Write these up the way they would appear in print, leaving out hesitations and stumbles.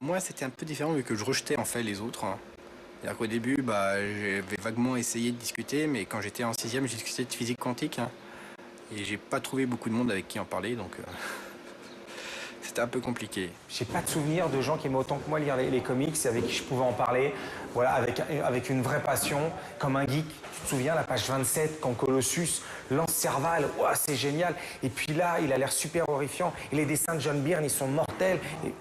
Moi, c'était un peu différent vu que je rejetais en fait les autres, hein. C'est-à-dire qu'au début, j'avais vaguement essayé de discuter, mais quand j'étais en sixième, je discutais de physique quantique, hein. Et j'ai pas trouvé beaucoup de monde avec qui en parler, donc c'était un peu compliqué. J'ai pas de souvenir de gens qui aimaient autant que moi lire les comics et avec qui je pouvais en parler, voilà, avec une vraie passion, comme un geek. Tu te souviens, la page 27, quand Colossus lance Serval, ouah, c'est génial. Et puis là, il a l'air super horrifiant. Et les dessins de John Byrne, ils sont mortels. Et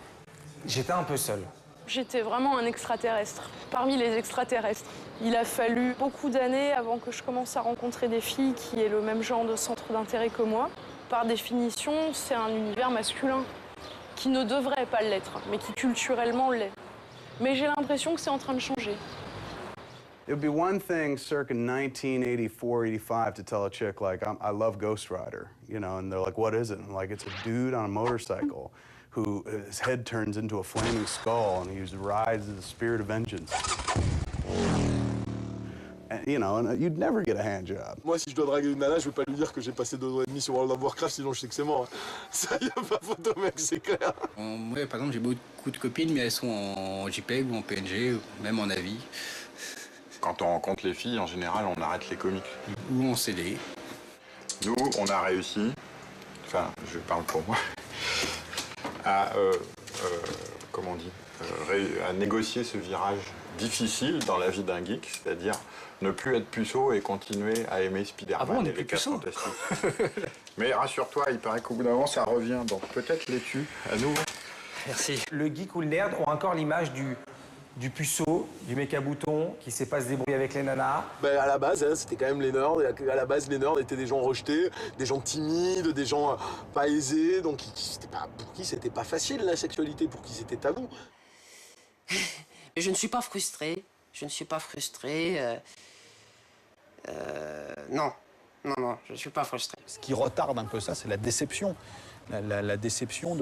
j'étais un peu seul. J'étais vraiment un extraterrestre, parmi les extraterrestres. Il a fallu beaucoup d'années avant que je commence à rencontrer des filles qui aient le même genre de centre d'intérêt que moi. Par définition, c'est un univers masculin, qui ne devrait pas l'être, mais qui culturellement l'est. Mais j'ai l'impression que c'est en train de changer. It would be one thing circa 1984-85 to tell a chick, like, I love Ghost Rider, you know, and they're like, what is it? And I'm like, it's a dude on a motorcycle who his head turns into a flaming skull and he rides as the spirit of vengeance. And, you know, and you'd never get a hand job. Moi, si je dois draguer une nana, je vais pas lui dire que j'ai passé 2 ans et demi sur World of Warcraft, sinon je sais que c'est mort. Ça y a pas photo, mec, c'est clair. Moi, par exemple, j'ai beaucoup de copines, mais elles sont en JPEG ou en PNG, ou même en AVI. Quand on rencontre les filles, en général, on arrête les comics. Ou en CD. Nous, on a réussi, enfin, je parle pour moi, à, comment on dit, à négocier ce virage difficile dans la vie d'un geek, c'est-à-dire ne plus être puceau et continuer à aimer Spider-Man. Ah bon, on et est plus les Quatre puceau. Fantastiques. Mais rassure-toi, il paraît qu'au bout d'un moment, ça revient, donc peut-être l'es-tu à nouveau. Merci. Le geek ou le nerd ont encore l'image du puceau, du mec à boutons, qui sait pas se débrouiller avec les nanas. Ben, à la base, hein, c'était quand même les nerds. Et à la base, les nerds étaient des gens rejetés, des gens timides, des gens pas aisés, donc pour qui c'était pas facile la sexualité, pour qui c'était tabou. Mais je ne suis pas frustrée. Je ne suis pas frustrée. Non, je ne suis pas frustrée. Ce qui retarde un peu ça, c'est la déception. La déception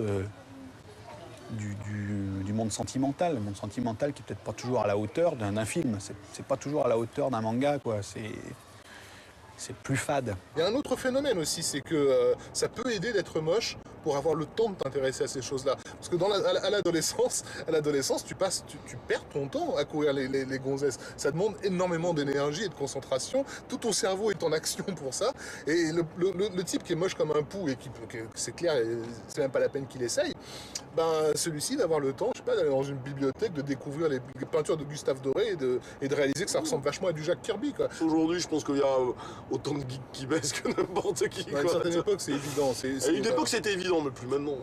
du monde sentimental. Le monde sentimental qui est peut-être pas toujours à la hauteur d'un film. C'est pas toujours à la hauteur d'un manga, quoi. C'est plus fade. Il y a un autre phénomène aussi, c'est que ça peut aider d'être moche pour avoir le temps de t'intéresser à ces choses-là. Parce que à l'adolescence, tu perds ton temps à courir les gonzesses. Ça demande énormément d'énergie et de concentration. Tout ton cerveau est en action pour ça. Et le type qui est moche comme un pou et c'est clair, c'est même pas la peine qu'il essaye, ben celui-ci va avoir le temps, je sais pas, d'aller dans une bibliothèque, de découvrir les peintures de Gustave Doré et de réaliser que ça ressemble vachement à du Jack Kirby, quoi. Aujourd'hui, je pense qu'il y a autant de geeks qui baissent que n'importe qui. À une certaine époque, c'est évident. À une époque, c'était évident, mais plus maintenant.